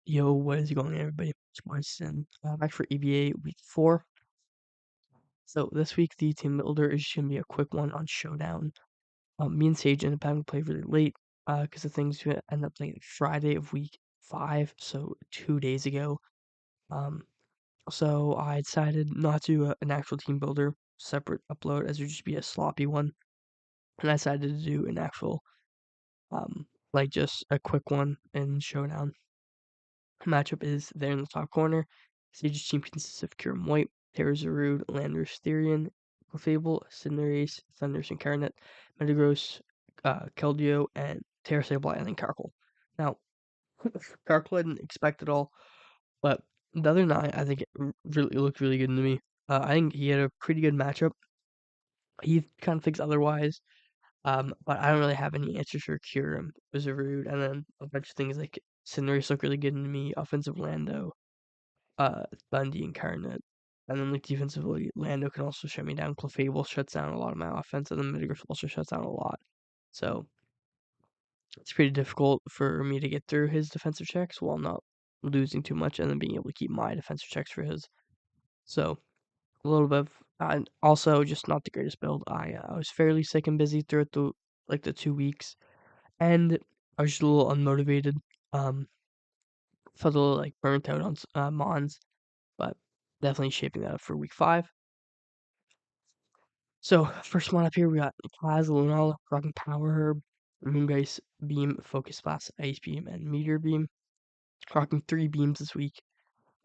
Yo, what is going on, everybody? It's Winston. Back for EBA week 4. So this week, the team builder is going to be a quick one on Showdown. Me and Sage ended up having to play really late because the things we ended up playing Friday of week 5, so 2 days ago. Um, so I decided not to do an actual team builder separate upload, as it would just be a sloppy one. And I decided to do an actual, just a quick one in Showdown. Matchup is there in the top corner. Sage's team consists of Kirim White, Terrazarud, Landorus Therian, Clefable, Cinderace, Thundurus Incarnate, Metagross, Keldeo, and Terrasable, and then Carkle. Now, Carkle I didn't expect at all, but the other 9, I think it really looked really good to me. I think he had a pretty good matchup. He kind of thinks otherwise, but I don't really have any answers for Kyurem, Wizaroo, and then a bunch of things like Cinderace look really good to me, offensive Lando, Bundy Incarnate. And then, like, defensively, Lando can also shut me down. Clefable shuts down a lot of my offense, and then Metagross also shuts down a lot. So it's pretty difficult for me to get through his defensive checks while not losing too much, and then being able to keep my defensive checks for his. So a little bit of, also just not the greatest build. I was fairly sick and busy throughout the 2 weeks, and I was just a little unmotivated. Felt a little like burnt out on Mons, but definitely shaping that up for week 5. So first one up here, we got Kaz, Lunala, rocking Power Herb, Moongeist, Beam, Focus Blast, Ice Beam, and Meteor Beam. Rocking 3 beams this week.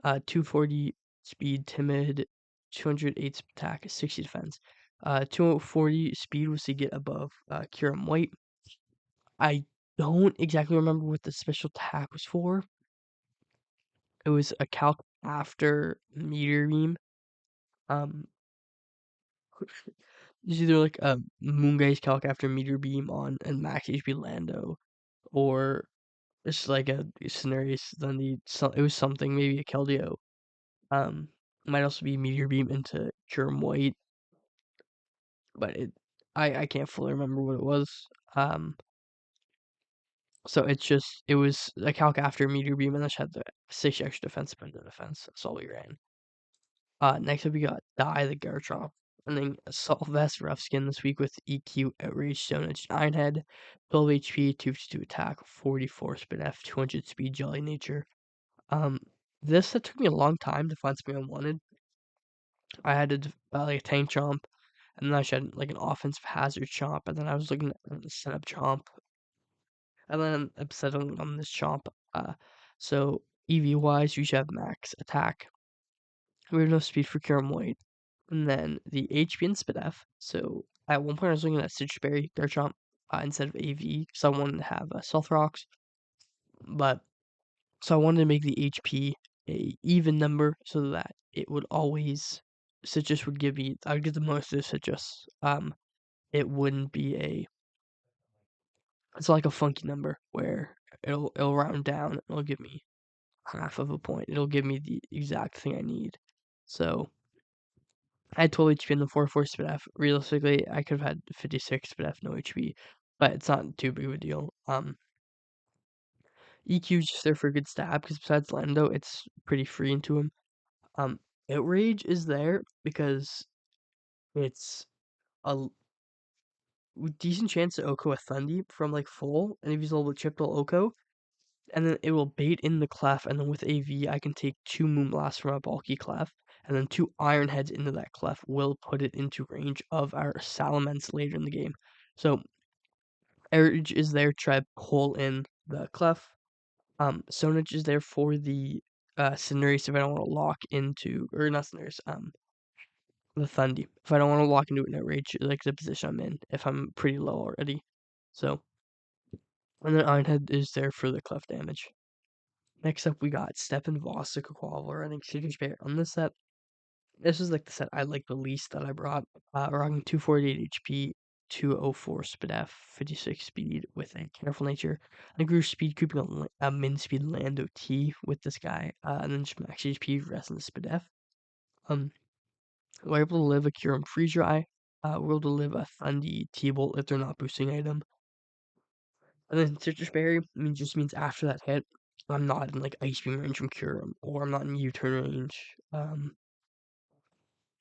240 speed, timid, 208 attack, 60 defense. 240 speed was to get above Kyurem White. I don't exactly remember what the special attack was for. It was a calc after Meteor Beam. It's either like a Moongeist calc after Meteor Beam on and max HP Lando, or it's like a scenario. Then it was something, maybe a Keldeo. It might also be Meteor Beam into Kyurem White, but I can't fully remember what it was. Um, so it was a calc after Meteor Beam, and then had the 6 extra defense spend the defense. That's all we ran. Next up we got Die the Garchomp. And then Assault Vest Rough Skin this week with EQ, Outrage, Stone Edge, 9 head, 12 HP, 252 attack, 44 speed F, 200 speed, Jolly Nature. This that took me a long time to find something I wanted. I had like a Tank Chomp, and then I had like an offensive Hazard Chomp, and then I was looking at the setup Chomp, and then I settled on this Chomp. So EV wise, you should have max attack. We have no speed for Kyurem White. And then the HP and Spit F. So at one point I was looking at Stitch Berry, Garchomp, instead of AV, because I wanted to have Stealth Rocks. But so I wanted to make the HP a even number so that it would always Citrus would give me, I would get the most of the Citrus. It wouldn't be it's like a funky number where it'll round down, it'll give me half of a point. It'll give me the exact thing I need. So I had 12 HP in the 4-4 speed F. Realistically, I could have had 56 speed F, no HP, but it's not too big of a deal. EQ is just there for a good stab, because besides Lando, it's pretty free into him. Outrage is there because it's a decent chance to Oko a Thundi from like full, and if he's a little chipped, will Oko, and then it will bait in the Clef, and then with AV, I can take 2 Moonblasts from a bulky Clef, and then 2 Iron Heads into that Clef will put it into range of our Salamence later in the game. So, Urge is there to try to pull in the Clef. Sonage is there for the Cinderace if I don't want to lock into, or not Cinderace, the Thundi. If I don't want to lock into an Outrage, like the position I'm in, if I'm pretty low already. So, and then Iron Head is there for the Clef damage. Next up, we got Step and Vossic Quaver. I think Signature Bear on this set. This is like the set I like the least that I brought. Rocking 248 HP, 204 speed F, 56 speed with a Careful Nature. I grew speed creeping a min speed Lando T with this guy, and then just max HP, rest in the speed F. We're able to live a Kyurem Freeze Dry. We're able to live a Thundi T-Bolt if they're not boosting item. And then Citrus Berry just means after that hit, I'm not in like Ice Beam range from Kyurem, or I'm not in U-turn range.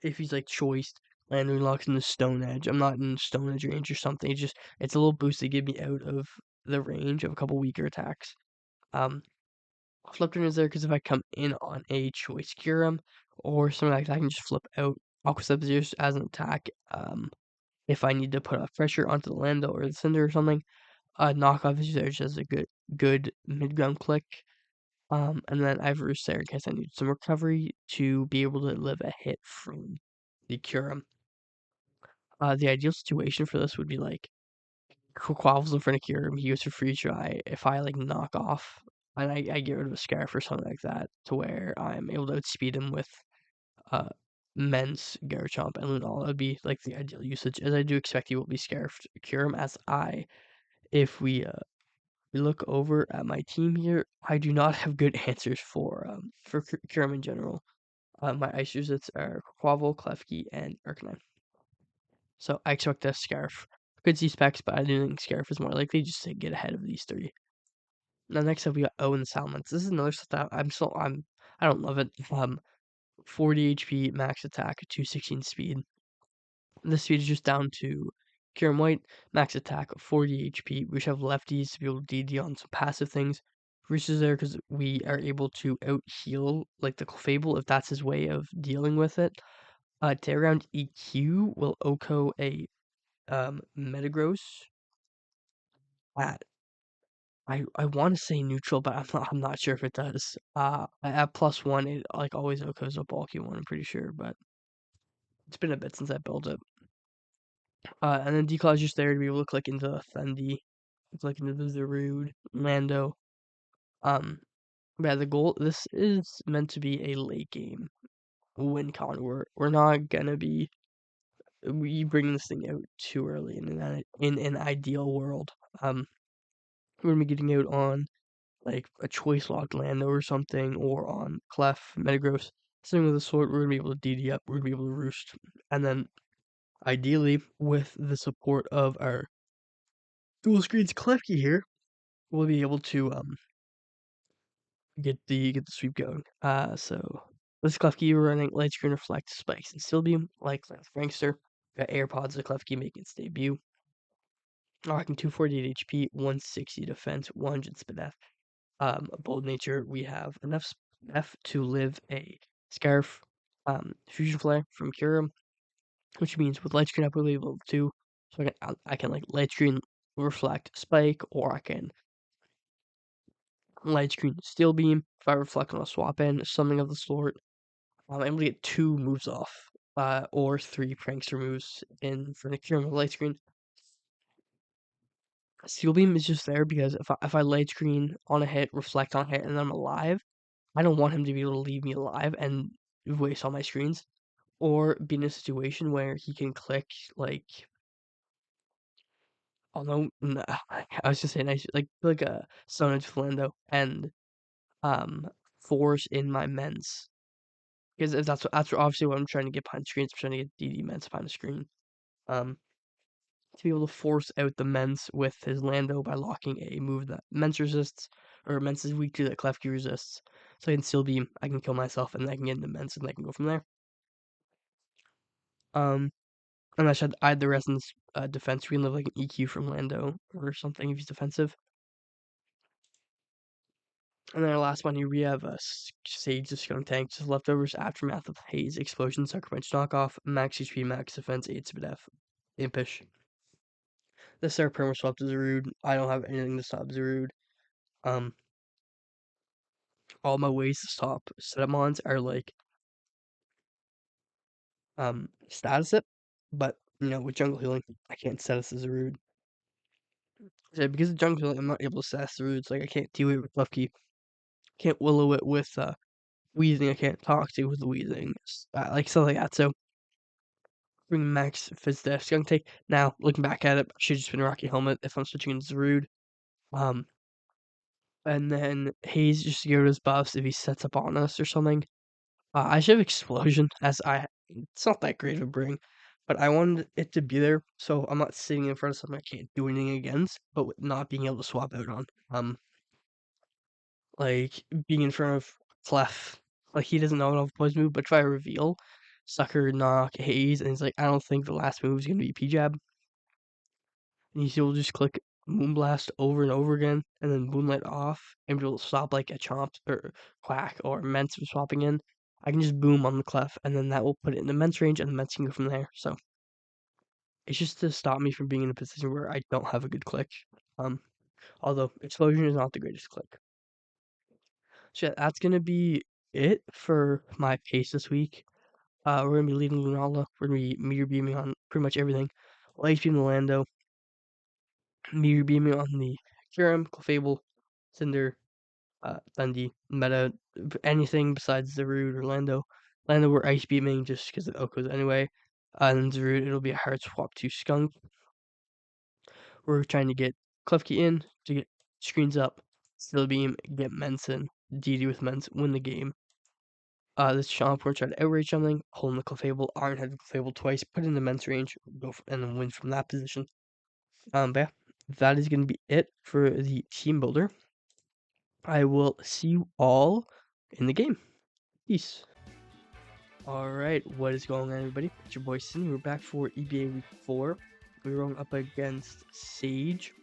If he's like choiced and unlocks in the Stone Edge, I'm not in Stone Edge range or something. It's a little boost to get me out of the range of a couple weaker attacks. Um, Flip turn is there because if I come in on a choice Kyurem or something like that, I can just flip out Aqua Sub-Zero as an attack. If I need to put a pressure onto the Lando or the Cinder or something, knockoff is there just a good mid ground click. And then I have Roost there in case I need some recovery to be able to live a hit from the Kyurem. The ideal situation for this would be like Quaffle's in front of Kyurem, he goes for free try. If I like knock off and I get rid of a Scarf or something like that to where I'm able to outspeed him with uh Men's Garchomp and Lunala would be like the ideal usage, as I do expect he will be Scarfed Kyurem if we look over at my team here, I do not have good answers for Kyurem in general. My ice users are Quavel, Klefki, and Arcanine. So I expect a Scarf. Could see specs, but I do think Scarf is more likely just to get ahead of these three. Now next up we got Owen Salamence. This is another stuff that I don't love it. 40 HP max attack, 216 speed. This speed is just down to Kyurem White, max attack, 40 HP. We should have lefties to be able to DD on some passive things. Reach is there because we are able to out heal like the Fable if that's his way of dealing with it. Tear around EQ will OHKO a Metagross at I want to say neutral, but I'm not sure if it does. At +1 it like always OHKOs a bulky one, I'm pretty sure, but it's been a bit since I built it. And then Declaw is just there to be able to click into the Fendi, click into the Zarude, Lando. Yeah, the goal this is meant to be a late game win con. We're not gonna be we bring this thing out too early in an ideal world. We're gonna be getting out on like a choice locked Lando or something, or on Clef, Metagross, something of the sort. We're gonna be able to DD up, we're gonna be able to roost, and then ideally with the support of our dual screens Klefki here, we'll be able to get the sweep going. So this Klefki we're running Light Screen, Reflect, Spikes, and Steel Beam, like Frankster. Got AirPods of Klefki making its debut. Rocking 248 HP, 160 defense, 100 Spadef. Bold Nature, we have enough Spadef to live a Scarf, Fusion Flare from Kyurem, which means with Light Screen up we'll be able to, so I can like Light Screen, Reflect, Spike, or I can Light Screen, Steel Beam. If I reflect on a swap in, something of the sort, I'm able to get 2 moves off, or 3 Prankster moves in for Kyurem with Light Screen. Steel Beam is just there because if I Light Screen on a hit, reflect on a hit, and then I'm alive, I don't want him to be able to leave me alive and waste all my screens, or be in a situation where he can click like, although I was just saying I should like a Stone Edge Flando and force in my Mens. Because if that's obviously what I'm trying to get behind screens. I'm trying to get DD Mens behind the screen. To be able to force out the Mens with his Lando by locking a move that Mens resists, or Mens is weak to that Klefki resists. So I can Steel Beam, I can kill myself, and I can get into Mens, and I can go from there. And I should add the Resonance defense. We can live like an EQ from Lando or something if he's defensive. And then our last one here, we have Sage the Skunk Tank, just leftovers, Aftermath of Haze, Explosion, Sucker Punch, Knockoff, Max HP, Max Defense, 8 Spadef, Impish. This is our perma swap to Zarude. I don't have anything to stop Zarude. All my ways to stop Setamons are like status it, but with jungle healing, I can't status as Zarude. So because of jungle healing, I'm not able to status Zarude. It's like I can't deal it with Lefkey. Can't willow it with wheezing. I can't talk to with the wheezing. Like stuff like that. So bring Max Fizz Skunk Tank. Now looking back at it, I should just been Rocky Helmet if I'm switching into Zarude. And then Haze just to get rid of his buffs if he sets up on us or something. I should have Explosion it's not that great of a bring, but I wanted it to be there so I'm not sitting in front of something I can't do anything against, but with not being able to swap out on. like being in front of Clef. Like he doesn't know enough poison move, but try to reveal Sucker, Knock, Haze, and he's like, I don't think the last move is gonna be P-Jab. And he'll just click Moonblast over and over again, and then Moonlight off, and it'll stop like a Chomp or Quack or Mence from swapping in. I can just boom on the Clef, and then that will put it in the Mence range, and the Mence can go from there. So it's just to stop me from being in a position where I don't have a good click. Although Explosion is not the greatest click. So yeah, that's gonna be it for my pace this week. We're gonna be leading Lunala. We're gonna be meter beaming on pretty much everything. Ice beam the Lando, meter beaming on the Kyurem, Clefable, Cinder, Dundee, Meta, anything besides Zarude or Lando. Lando we're ice beaming just because of Okos anyway. And Zarude it'll be a hard swap to Skunk. We're trying to get Klefki in to get screens up, Still Beam, get Menson, DD with Mence, win the game. This Chomp, we're trying to outrage something, holding the Clefable, Iron Head the Clefable twice, put it in the Mence range, and then win from that position. But yeah, that is going to be it for the team builder. I will see you all in the game. Peace. Alright, what is going on, everybody? It's your boy Sin. We're back for EBA Week 4. We're going up against Sage.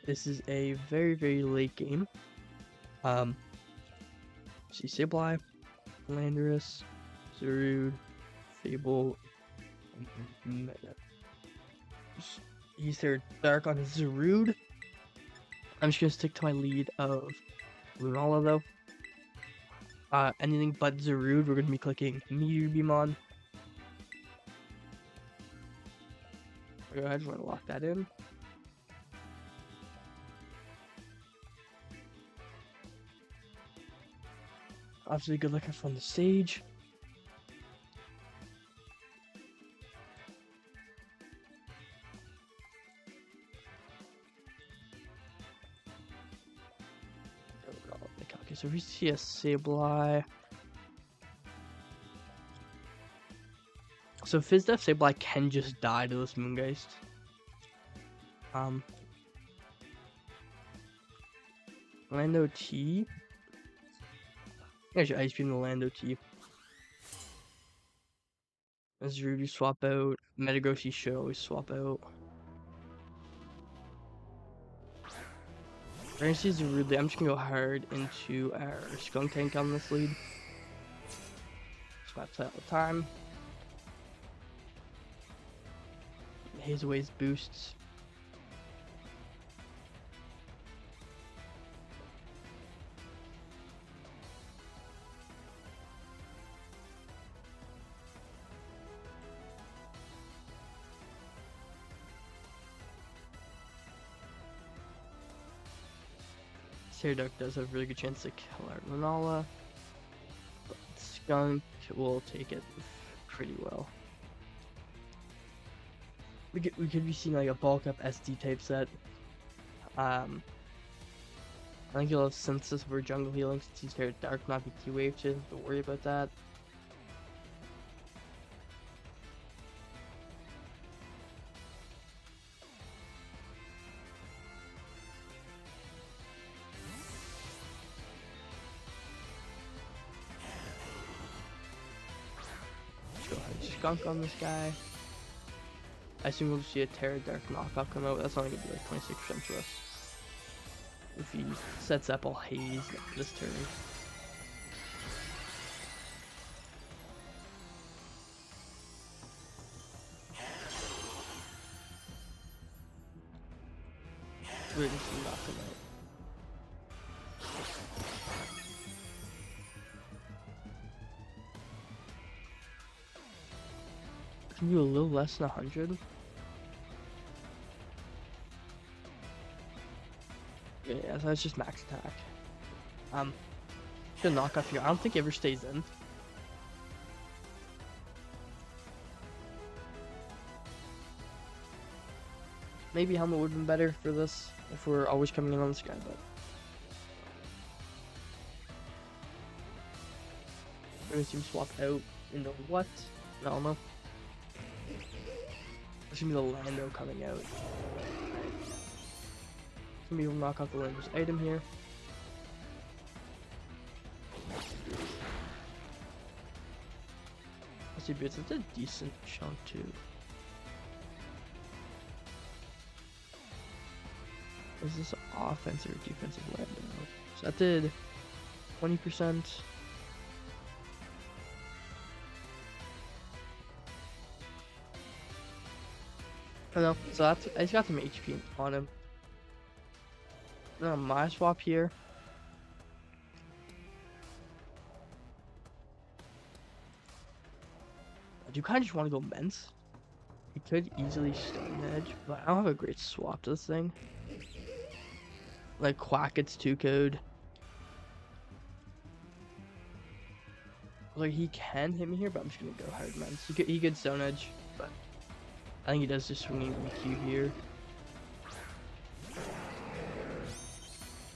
This is a very, very late game. See Sableye, Landorus, Zarude, Fable, he's there dark on his Zarude. I'm just gonna stick to my lead of Lunala though. Anything but Zarude, we're gonna be clicking Meteor Beam on. I just want to lock that in. Obviously, good luck from the stage. Okay, so we see a Sableye. So Fizdef Sableye can just die to this Moongeist. Lando T. I should Ice Beam the Lando T. As Rudy swap out. Metagrossy should always swap out. We're gonna see Zarude. I'm just gonna go hard into our Skunk Tank on this lead. Swap play all the time. Hazeaway's boosts. Dark does have a really good chance to kill our Lunala, but Skunk will take it pretty well. We could be seeing like a bulk up SD type set. I think he'll have Synthesis for Jungle Healing since he's Terra Dark, not be T-Wave, so don't worry about that. Go ahead and Skunk on this guy. I assume we'll see a Terra Dark knockoff come out. That's only gonna be like 26% for us. If he sets up all Haze this turn. We're just gonna knock him out. Can you do a little less than 100? Yeah, so that's just max attack. Gonna knock off here. I don't think it ever stays in. Maybe Helmet would have been better for this if we're always coming in on this guy, but we're gonna see him swap out into what? I don't know. It's gonna be the Lando coming out. It's gonna be able to knock off the Lando's item here. Let's see, but it's a decent chunk too. Is this offensive or defensive Lando? So that did 20%. I don't know. So that's I just got some HP on him. Now my swap here. I do kind of just want to go Mence. He could easily Stone Edge, but I don't have a great swap to this thing. Like Quack gets 2 code. Like he can hit me here, but I'm just gonna go hard Mence. He could Stone Edge, but I think he does just swinging EQ here.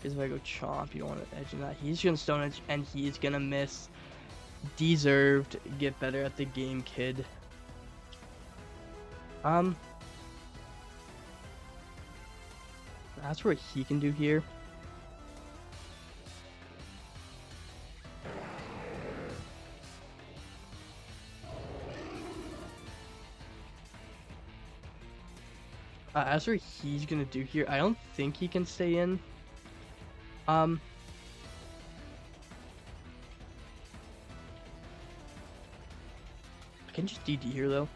Because if I go Chomp, you don't want to edge in that. He's gonna Stone Edge and he's gonna miss. Deserved. Get better at the game, kid. That's what he can do here. That's what he's gonna do here. I don't think he can stay in. I can just DD here though.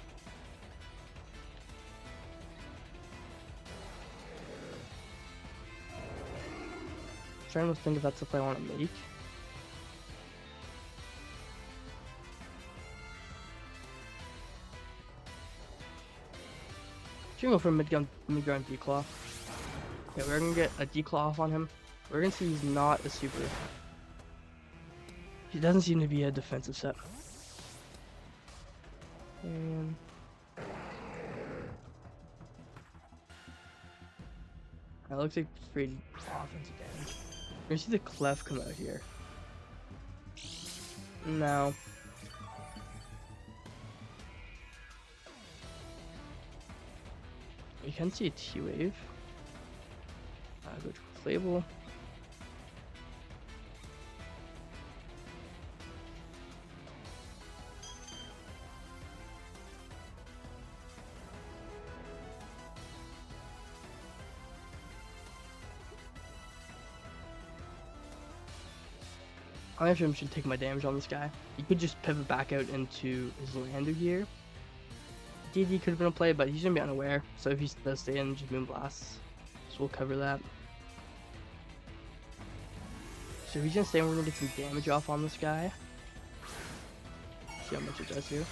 I'm trying to think if that's the play I want to make. Should go for mid-ground declaw. Okay, we're gonna get a declaw off on him. We're gonna see he's not a super. He doesn't seem to be a defensive set. And that looks like pretty offensive damage. We're gonna see the clef come out here. No. You can see a T-Wave. Go to Playable. I actually should take my damage on this guy. He could just pivot back out into his Lando here. DD could have been a play, but he's gonna be unaware. So if he does stay in, just Moonblast. So we'll cover that. So he's gonna stay and we're gonna get some damage off on this guy. See how much it does here.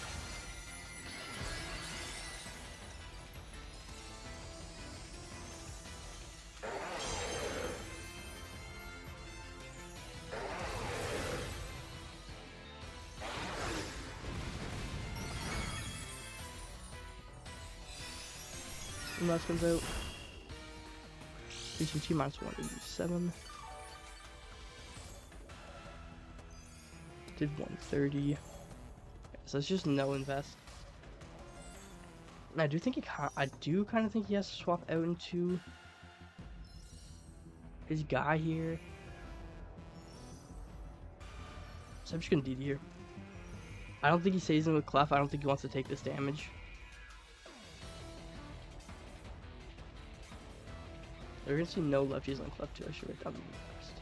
And that comes out. HMT minus 187. Did 130. So it's just no invest. And I do think I do kind of think he has to swap out into his guy here. So I'm just gonna DD here. I don't think he stays in with Clef. I don't think he wants to take this damage. We're gonna see no lefties on Clef too. I should write down the next.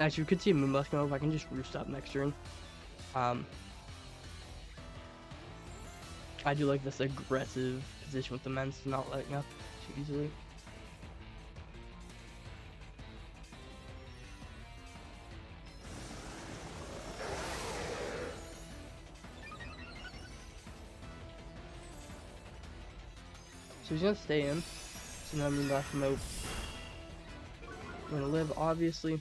Actually, we could see a Moonblast come over. I can just roost up next turn. I do like this aggressive position with the Mence, not letting up too easily. So he's gonna stay in. So now Moonblast him out. We're gonna live, obviously.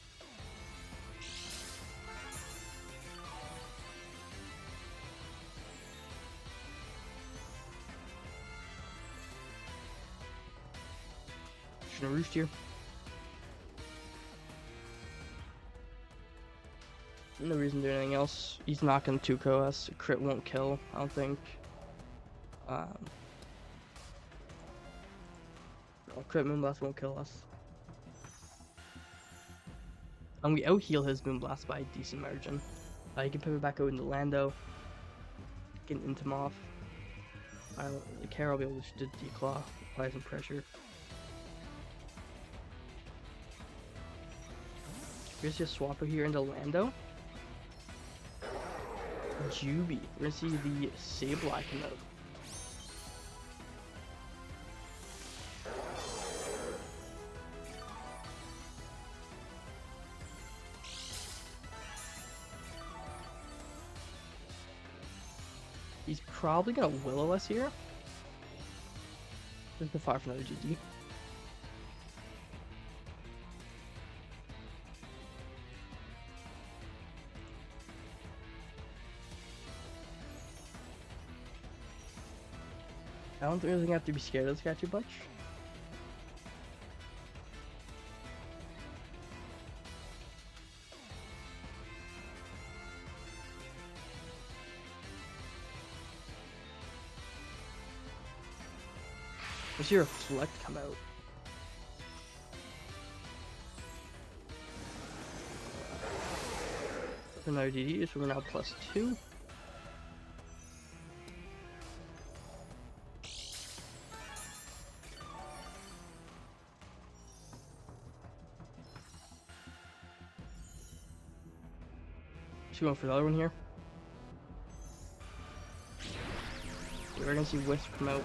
Just gonna roost here. No reason to do anything else. He's not gonna 2-ko us. Crit won't kill, I don't think. Um, crit Moonblast won't kill us. And we out-heal his Moonblast by a decent margin. You can pivot back out into Lando. Get into Moth. I don't really care, I'll be able to declaw, apply some pressure. Here's just swapper here into Lando. Juby. We're gonna see the Sableye come out. He's probably gonna Willow us here. There's the fire for another GG. I don't really have to be scared of this guy too much. Let's see Reflect come out. For another DD, so we're now +2. Just going for another one here. We're gonna see Wisp come out.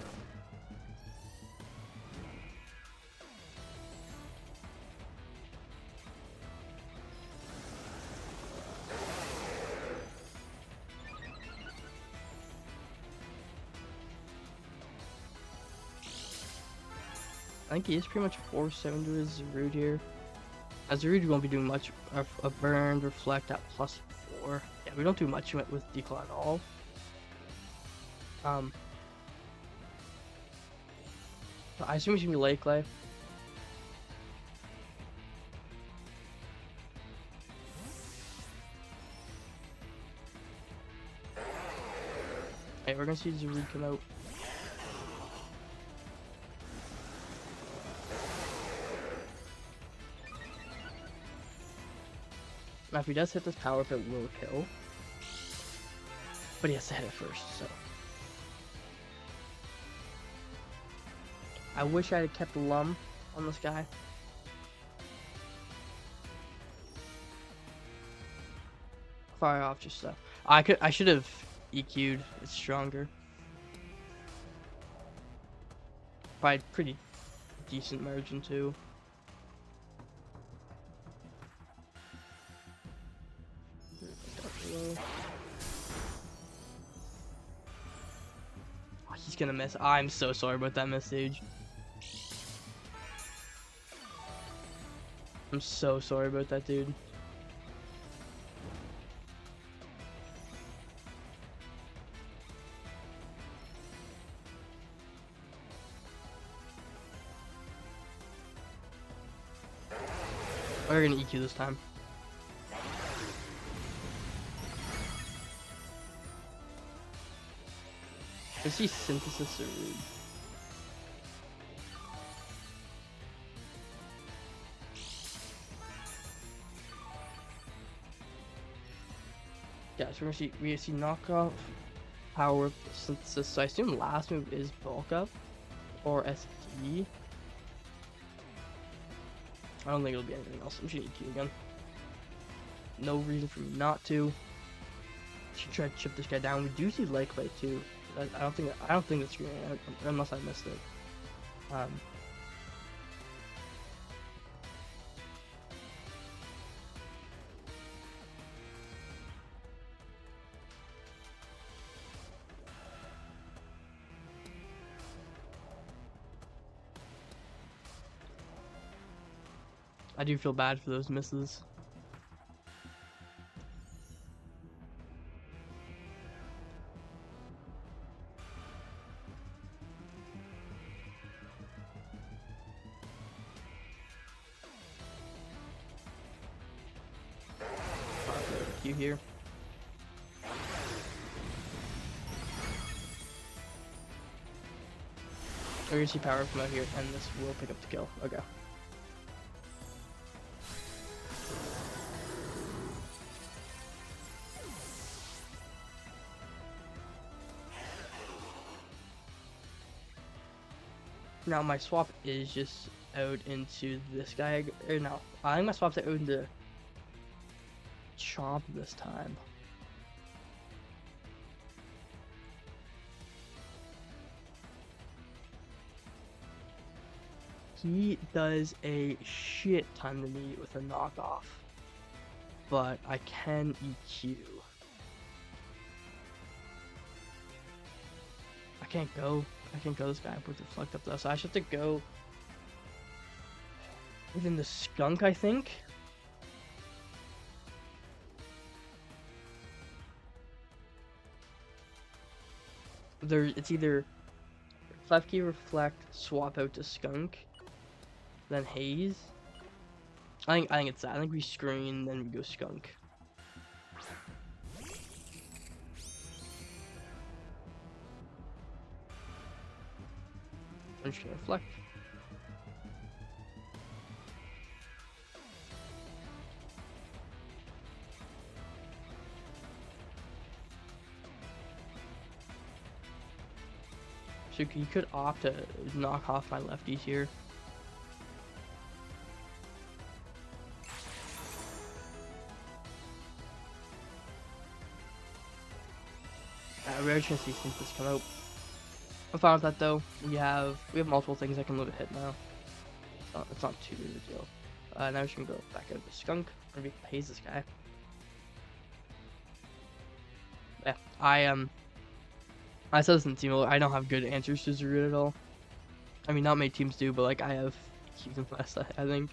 I think he is pretty much 4-7 to his Zarude here. As Zarude won't be doing much of a burn, reflect at +4. Yeah, we don't do much with Declaw at all. I assume he's gonna be Lake Life. Okay, we're gonna see Zarude come out. Now if he does hit this power up, it will kill. But he has to hit it first, so. I wish I had kept Lum on this guy. Fire off just stuff. I should have EQ'd. It's stronger. By pretty decent margin too. Oh, he's gonna miss. I'm so sorry about that message. I'm so sorry about that, dude. We're gonna EQ this time. Let's see Synthesis or Rude. Yeah, so we're gonna see knockoff, power up, Synthesis. So I assume last move is bulk up or SD. I don't think it'll be anything else. I'm just gonna EQ again. No reason for me not to. Should try to chip this guy down. We do see Lake Light too. I don't think that's gonna, unless I missed it. I do feel bad for those misses. Q here. We're gonna see power come out here, and this will pick up the kill. Okay. Now my swap is just out into this guy, or no, I think my swap's out into Chomp this time. He does a shit ton to me with a knockoff, but I can EQ. I can't go this guy with reflect up though, so I should have to go within the skunk, I think. It's either left key reflect, swap out to skunk, then haze. I think it's that. I think we screen, then we go skunk. I'm just gonna reflect. So you could opt to knock off my lefties here. Rare chance these things just come out. I'm fine with that though. We have multiple things that can live a hit now. It's not too big of a deal. Now we're just gonna go back out to skunk and we haze this guy. Yeah, I said this in team. I don't have good answers to Zarud at all. I mean, not many teams do, but like I have even less. I think.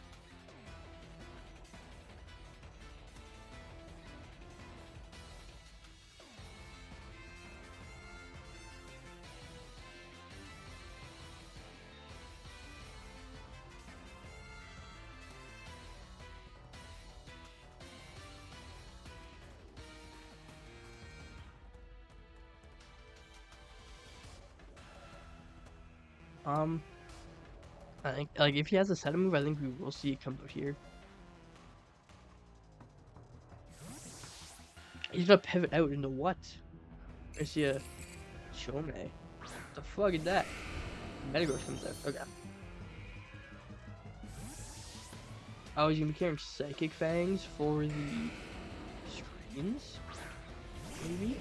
I think like if he has a set move, I think we will see it come out here. He's gonna pivot out into what? I see a Chome. What the fuck is that? Metagross comes out. Okay. Oh, he's gonna be carrying Psychic Fangs for the screens? Maybe?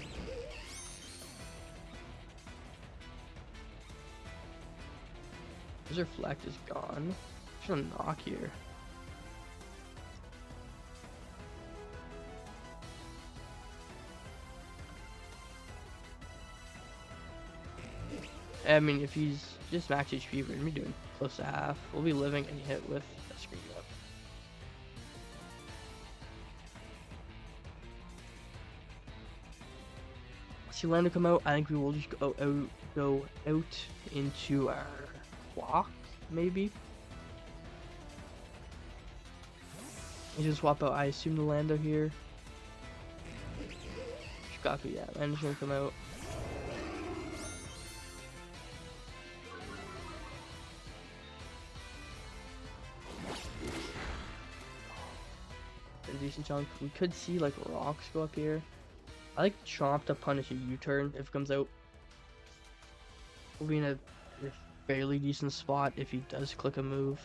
His reflect is gone. Just gonna knock here. I mean, if he's just max HP, we're gonna be doing close to half. We'll be living and hit with a screen up. See Lando come out. I think we will just go out into our clock, maybe. You just swap out. I assume the Lando here. Shikaku, yeah, Lando's gonna come out. A decent chunk. We could see like rocks go up here. I like Chomp to punish a U-turn if it comes out. We'll be in a fairly decent spot if he does click a move.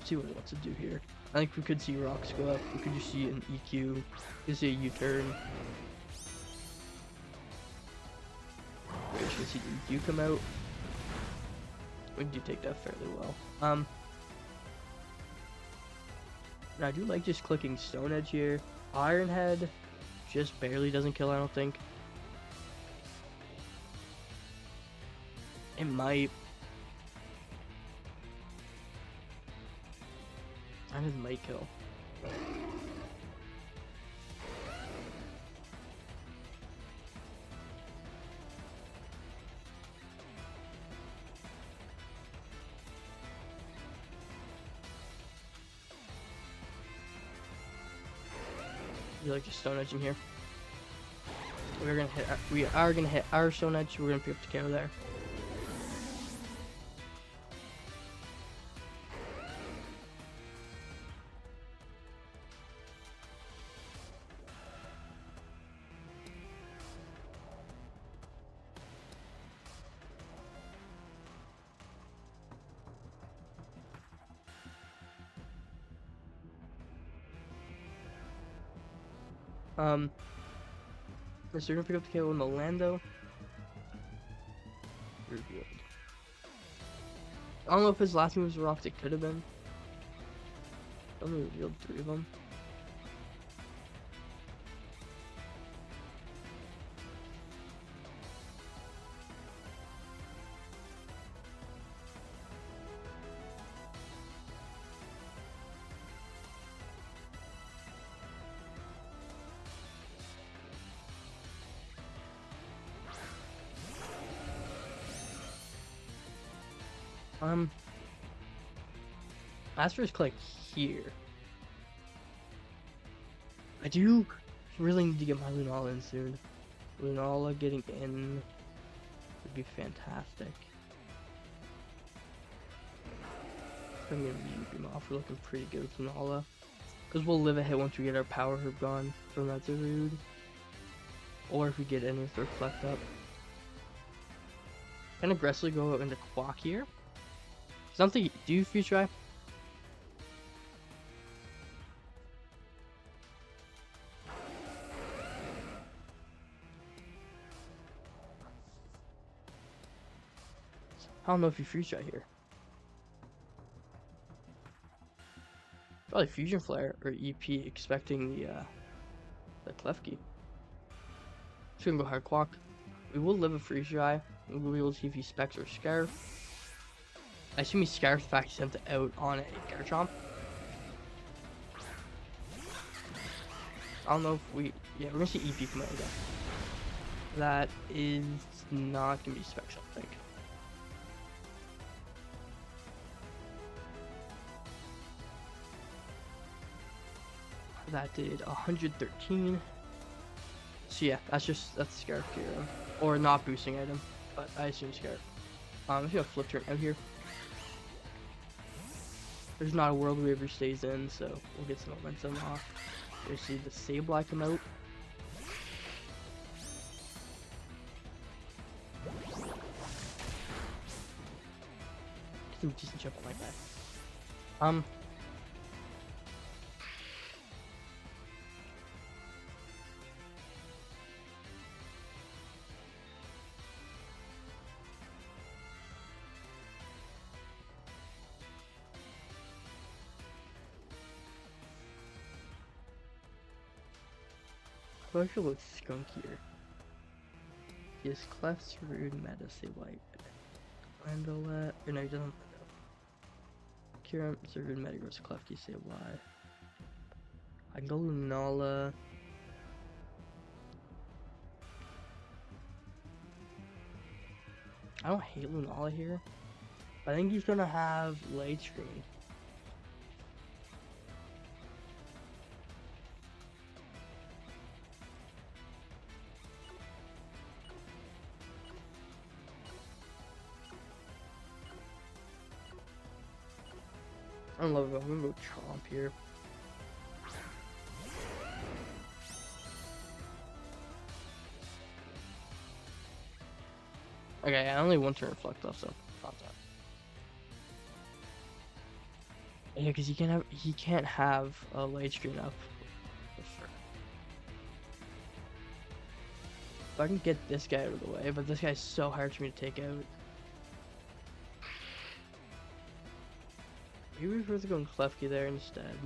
See what it wants to do here. I think we could see rocks go up. We could just see an EQ. We could see a U-turn. We should see the EQ come out. We do take that fairly well. And I do like just clicking Stone Edge here. Iron Head just barely doesn't kill, I don't think. It might. I just might kill. You like just Stone Edge in here. We are gonna hit our Stone Edge. We're gonna pick up the KO there. So we're gonna pick up the KO in the Lando. Revealed. I don't know if his last moves were off. It could have been. Only revealed 3 of them. Asper's click here. I do really need to get my Lunala in soon. Lunala getting in would be fantastic. I'm gonna beam off. We're looking pretty good with Lunala. Because we'll live a hit once we get our power herb gone from that Zarude. Or if we get in with Reflect up. Can aggressively go into Quack here. Something, do you Future Eye? I don't know if you Future Eye here. Probably Fusion Flare or EP, expecting the Klefki. Just gonna go hard Quack. We will live a Future Eye. We'll be able to see if he Specs or Scarf. I assume he Scarf the fact he sent it out on a Garchomp. I don't know if we... Yeah, we're gonna see EP come out again. That is not gonna be Specs, I think. That did 113. So yeah, that's Scarf here. Or not boosting item, but I assume Scarf. I'm just gonna flip turn out here. There's not a world Waver stays in, so we'll get some momentum off. You see the Sableye come out. Get some decent jump like that. I feel with Skunkier. He has Clef's Rude Meta Sableye. Landola. Or no, he doesn't. Kiram Rude Meta goes Klefki Sableye. I can go Lunala. I don't hate Lunala here. I think he's gonna have Light Screen. I love it. I'm gonna go Chomp here. Okay, I only one turn Reflect left, so not that. Yeah, because he can't have a Light Screen up. If I can get this guy out of the way, but this guy's so hard for me to take out. Maybe we're worth going Klefki there instead.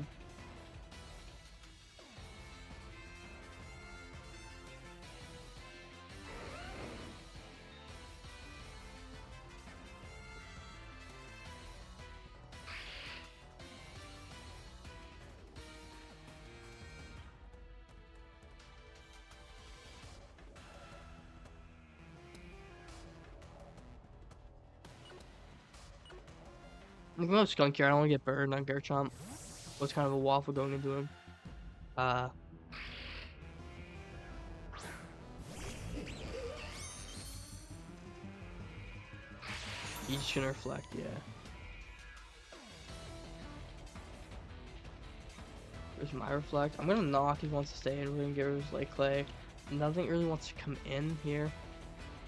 I'm going to Skunk here. I don't want to get burned on Garchomp. Was kind of a waffle going into him. He's just gonna reflect, yeah. There's my reflect. I'm gonna knock if he wants to stay in. We're gonna get rid of his light clay. Nothing really wants to come in here.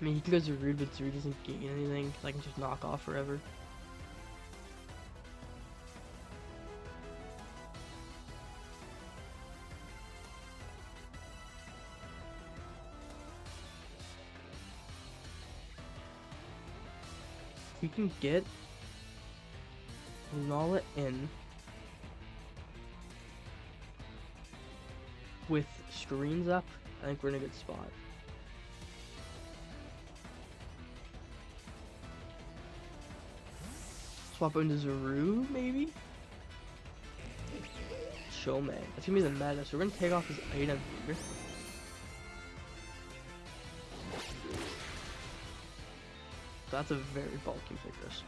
I mean, he can go Zarude, but Zarude doesn't gain anything. I can just knock off forever. If we can get Lunala in with screens up, I think we're in a good spot. Swap into Zarude, maybe? Showman. That's gonna be the meta, so we're gonna take off his item here. That's a very bulky Vigorous.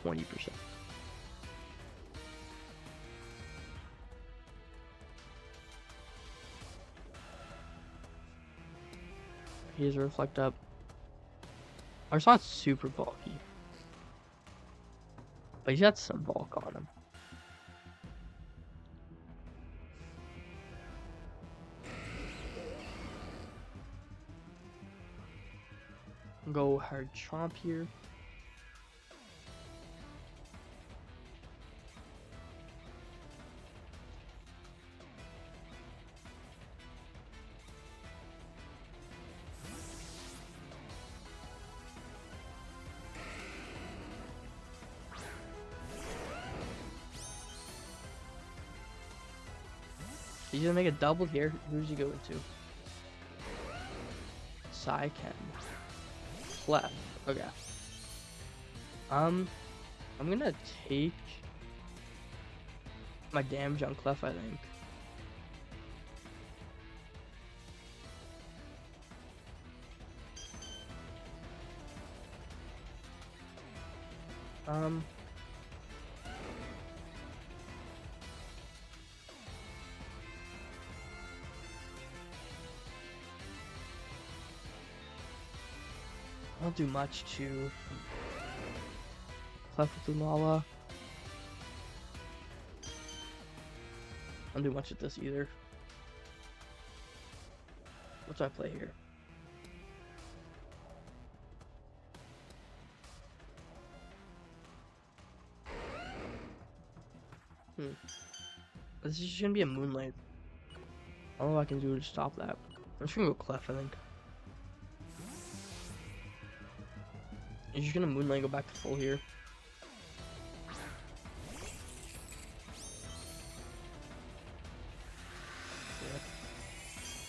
20%. He has a reflect up. It's not super bulky, but he's got some bulk on him. Go hard chomp here. He's gonna make a double here. Who's he going to? Psyken. Clef. Okay. I'm gonna take my damage on Clef, I think. I don't do much to Clef with Lunala. I don't do much with this either. What do I play here? This is just gonna be a Moonlight. I don't know what I can do to stop that. I'm just gonna go Clef, I think. You're just gonna Moonlight go back to full here.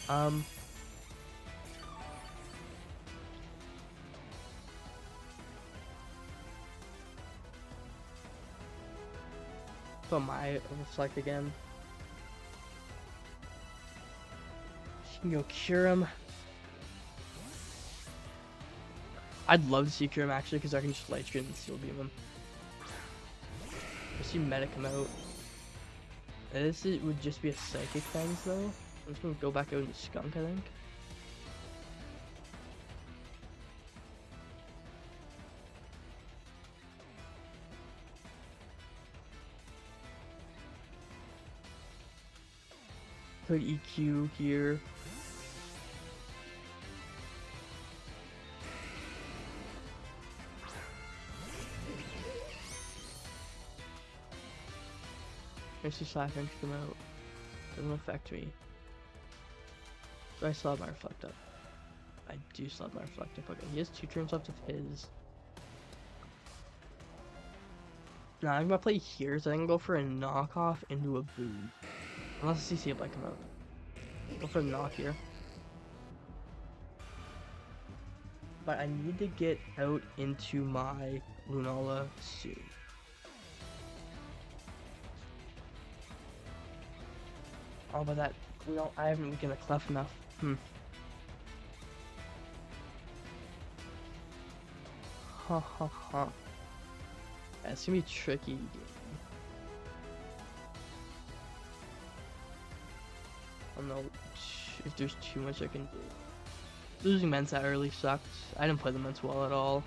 Yeah. So my reflect again. She can go cure him. I'd love to see cure him actually, because I can just light screen and steel beam him. I see meta come out. Would just be a psychic thing though. I'm just gonna go back out into skunk, I think. Could EQ here. I see Slackers come out. Doesn't affect me. Do I still have my reflect up? I do still have my reflect up. Okay, he has 2 turns left of his. Nah, I'm gonna play here, so I can go for a knockoff into a boom. Unless the CC Blight come out. Go for a knock here. But I need to get out into my Lunala soon. Oh, but that, I haven't weakened a Clef enough. Ha ha ha. That's gonna be tricky. I don't know if there's too much I can do. Losing Mensa early sucked. I didn't play the Mensa well at all.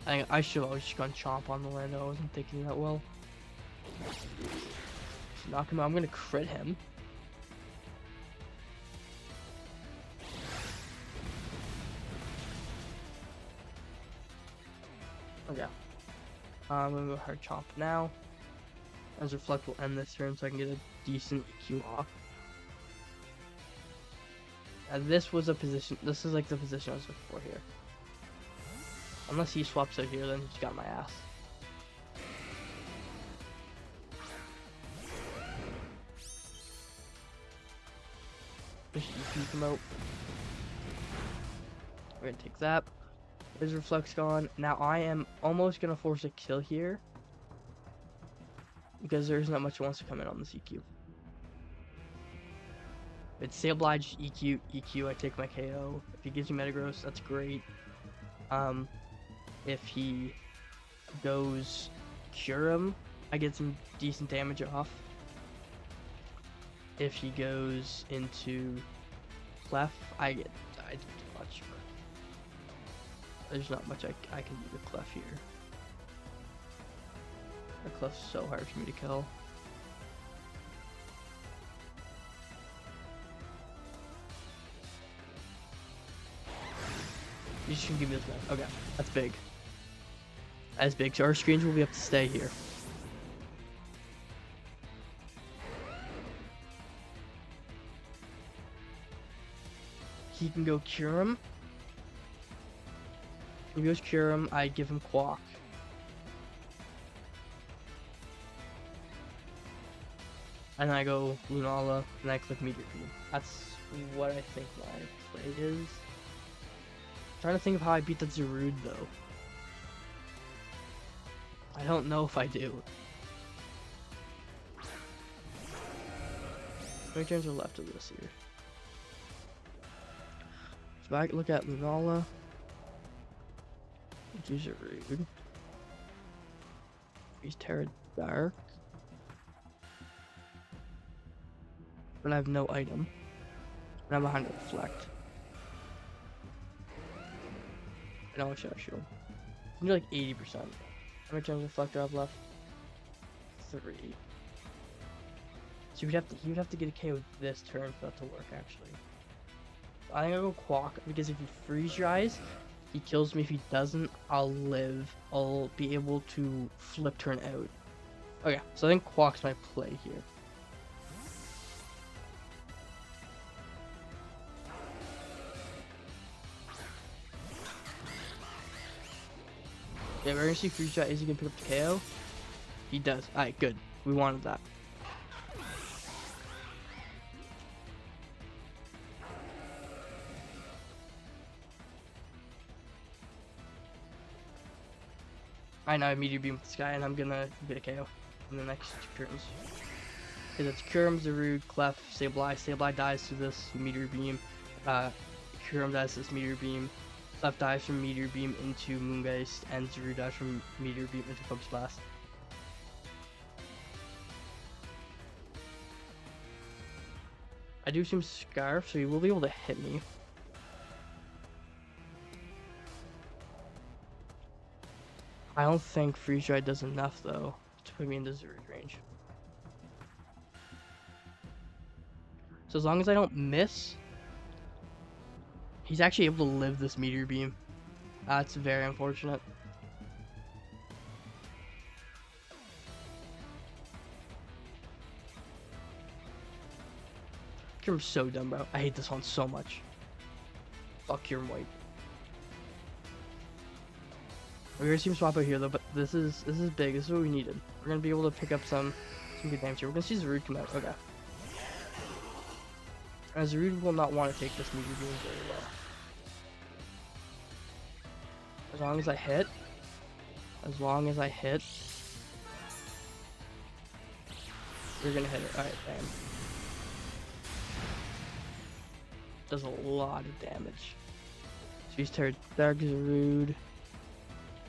I should have always just gone chomp on the Lando. I wasn't thinking that well. Knock him out. I'm gonna crit him. Okay. I'm gonna go hard chomp now. As Reflect will end this turn so I can get a decent EQ off. This was a position. This is like the position I was looking for here. Unless he swaps out here, then he's got my ass. Just keep him out. We're gonna take that. His Reflect's gone. Now I am almost gonna force a kill here. Because there's not much that wants to come in on this EQ. It's Say Oblige, EQ, EQ, I take my KO. If he gives me Metagross, that's great. If he goes Cure him, I get some decent damage off. If he goes into Clef, I do too much. There's not much I can do with Clef here. The Clef's so hard for me to kill. You just can give me this man. Okay, that's big. That's big. So our screens will be up to stay here. He can go Cure him. If he goes Cure him, I give him Quack. And I go Lunala, and I click Meteor Beam. That's what I think my play is. I'm trying to think of how I beat that Zarude, though. I don't know if I do. How many turns are left of this here? So I look at Lunala. Do Zarude. He's Terra Dark. But I have no item. And I'm behind a Reflect. I know I should shoot him. I'm like 80%. How many turns Reflect do I have left? 3. So he would have to get a KO this turn for that to work actually. I think I'll go Quack because if he freeze dries, he kills me. If he doesn't, I'll live. I'll be able to flip turn out. Okay, so I think Quack's my play here. Yeah, we're gonna see Freeze Dry. Is he gonna pick up the KO? He does. Alright, good. We wanted that. I know I have Meteor Beam with this guy, and I'm gonna get a KO in the next 2 turns. Because it's Curum, Zarude, Clef, Sableye. Sableye dies to this Meteor Beam. Curum dies to this Meteor Beam. Clef dies from Meteor Beam into Moongeist, and Zarude dies from Meteor Beam into Focus Blast. I do assume Scarf, so he will be able to hit me. I don't think Freeze Dry does enough, though, to put me into Zarude range. So as long as I don't miss, he's actually able to live this Meteor Beam. That's very unfortunate. Curum's so dumb, bro. I hate this one so much. Fuck Curum White. We're gonna see him swap out here though, but this is big. This is what we needed. We're gonna be able to pick up some good damage here. We're gonna see Zarude come out. Okay. And Zarude will not want to take this Meteor Beam very well. As long as I hit. As long as I hit. We're gonna hit it. Alright, bam. Does a lot of damage. So he's Terra Dark Zarude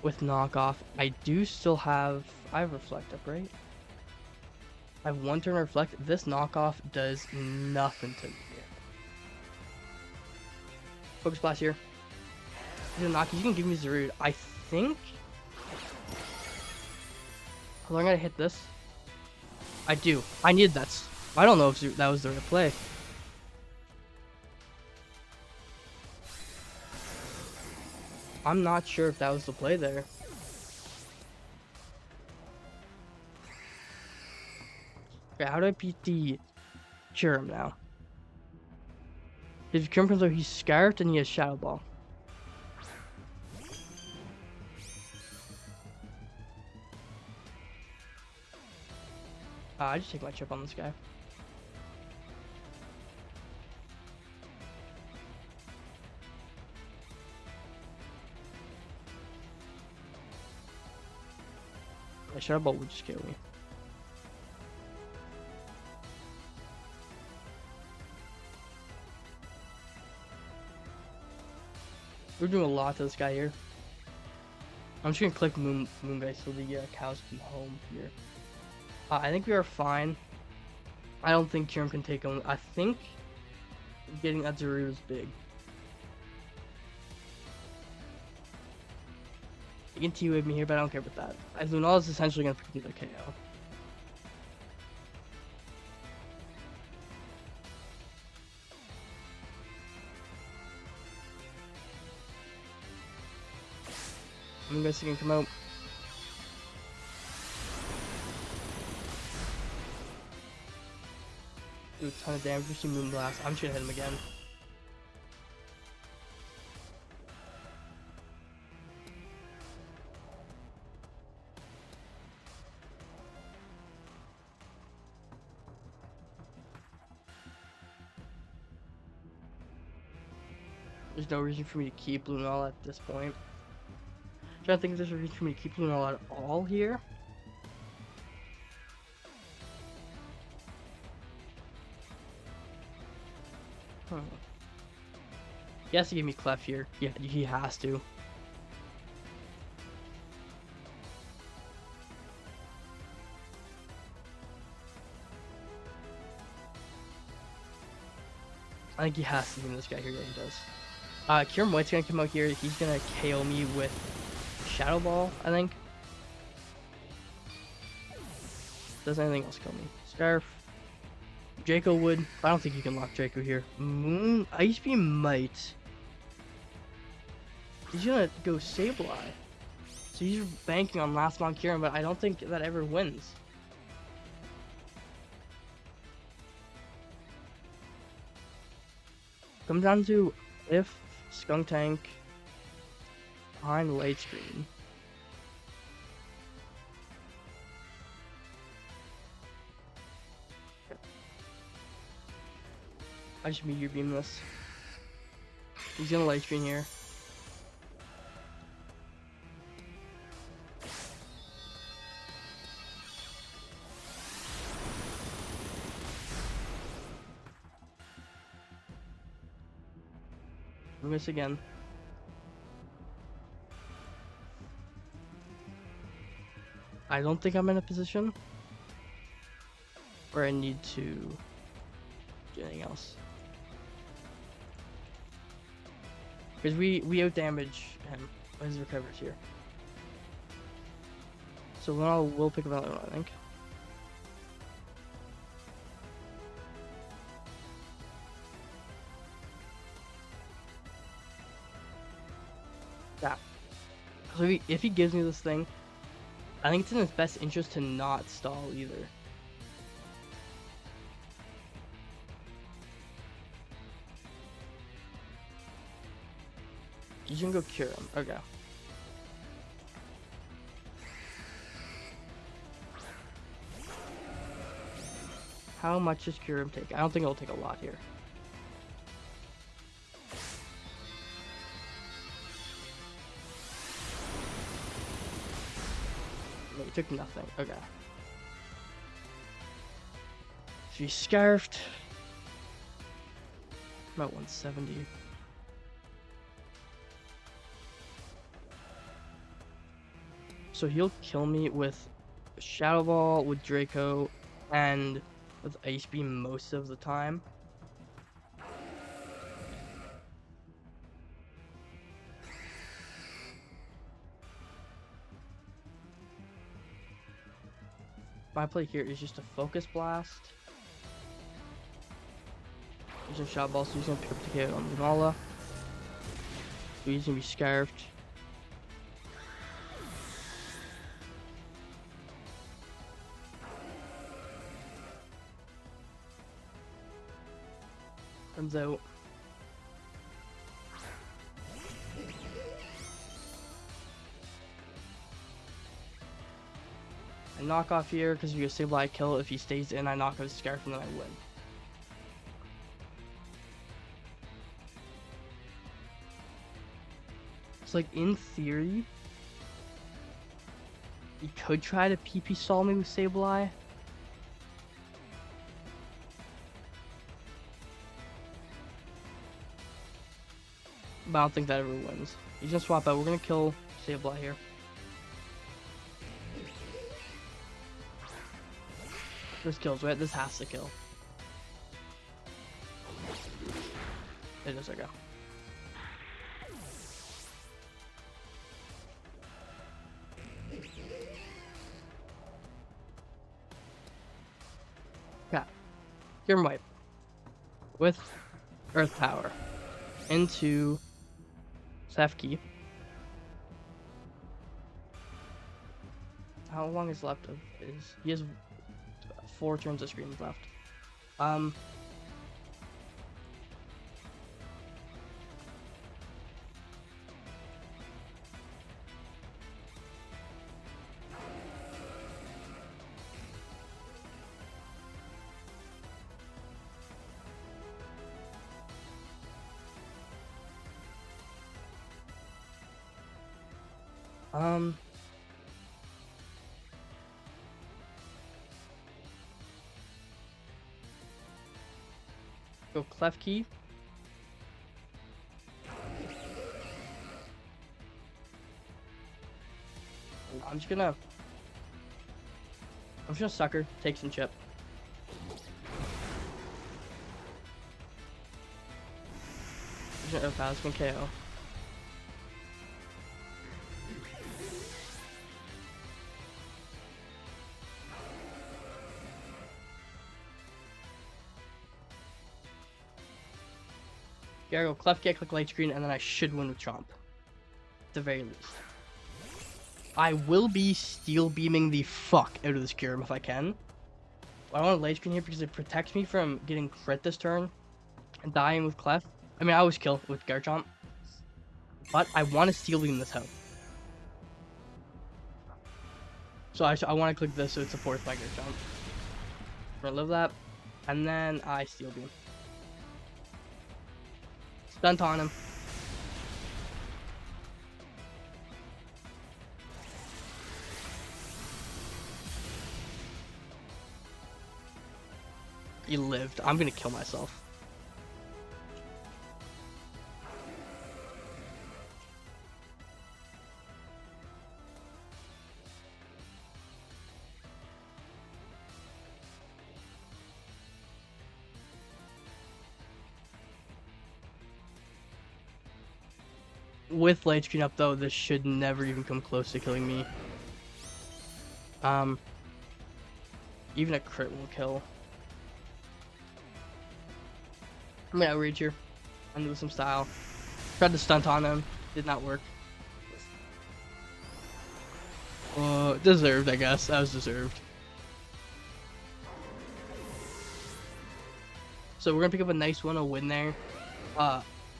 with knockoff. I do still have. I have Reflect up, right? I have 1 turn Reflect. This knockoff does nothing to me. Focus Blast here. He's gonna knock. He's gonna give me Zarude. I think. How long I hit this? I do. I need that. I don't know if that was the right play. I'm not sure if that was the play there. Okay, how do I beat the Kyurem now? If Kyurem comes out, he's Scarfed and he has Shadow Ball. I just take my chip on this guy. My Shadow Ball would just kill me. We're doing a lot to this guy here. I'm just gonna click Moongeist so the cows come home here. I think we are fine. I don't think Kyurem can take him. I think getting that Zarude is big. You can T-Wave me here, but I don't care about that. Lunala is essentially gonna pick the KO. Moongeist can come out. Do a ton of damage. We see Moonblast. I'm just gonna hit him again. There's no reason for me to keep Lunala at this point. I'm trying to think if there's a reason for me to keep Lunala at all here. He has to give me Clef here. Yeah, he has to. I think he has to give me this guy here. Yeah, he does. Kyurem White's gonna come out here. He's gonna KO me with Shadow Ball, I think. Does anything else kill me? Scarf. Draco would. I don't think you can lock Draco here. Ice Beam might. He's gonna go Sableye. So he's banking on last mon Kyurem, but I don't think that ever wins. Comes down to if Skuntank behind Light Screen. I should Meteor Beam this. He's gonna Light Screen here. Miss again. I don't think I'm in a position where I need to do anything else. Because we out damage him when his recovers here. So we'll pick up another one, I think. Yeah. So if he gives me this thing, I think it's in his best interest to not stall either. You can go cure him. Okay. How much does cure him take? I don't think it'll take a lot here. No, he took nothing. Okay. She's scarfed. About 170. So he'll kill me with Shadow Ball, with Draco, and with Ice Beam most of the time. my play here is just a Focus Blast. Using Shot Ball, so he's gonna pick up the KO on Lunala. So he's gonna be Scarfed. Comes out. I knock off here because if you Sableye, I kill. If he stays in, I knock out Scarf and then I win. It's like, in theory, he could try to PP stall me with Sableye. But I don't think that ever wins. He's gonna swap out. We're gonna kill Sableye here. This kills, right? This has to kill. It does, okay. Okay. Gear Wipe. With Earth Power. Into Safki. How long is left of his? He has 4 turns of screens left. Go Klefki. I'm just gonna sucker, take some chip. Just gonna pass, can KO. Gotta go Clef Kick, click Light Screen, and then I should win with Chomp. At the very least. I will be Steel Beaming the fuck out of this Kyurem if I can. I want a Light Screen here because it protects me from getting crit this turn and dying with Clef. I mean, I always kill with Garchomp. But I want to Steel Beam this out. So I want to click this so it supports my Garchomp. I love that. And then I Steel Beam. Stunt on him. He lived. I'm gonna kill myself. With Light Screen up though, this should never even come close to killing me. Even a crit will kill. I'm gonna Outrage here. I'm doing some style. Tried to stunt on him. Did not work. Deserved, I guess. That was deserved. So we're gonna pick up a nice 1-0 win there.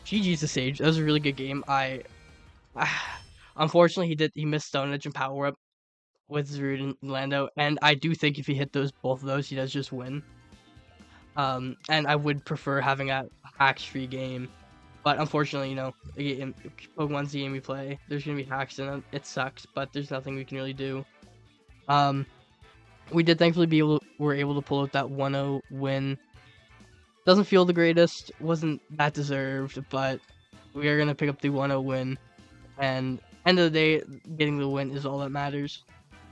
GG's to Sage. That was a really good game. Unfortunately he missed Stone Edge and Power Up with Zarude and Lando, and I do think if he hit both of those, he does just win. And I would prefer having a hacks-free game, but unfortunately, you know, Pokemon's the game we play. There's gonna be hacks in it. It sucks, but there's nothing we can really do. We did thankfully were able to pull out that 1-0 win. Doesn't feel the greatest, wasn't that deserved, but we are gonna pick up the 1-0 win, and end of the day, getting the win is all that matters.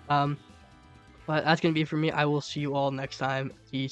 But that's gonna be it for me. I will see you all next time. Peace.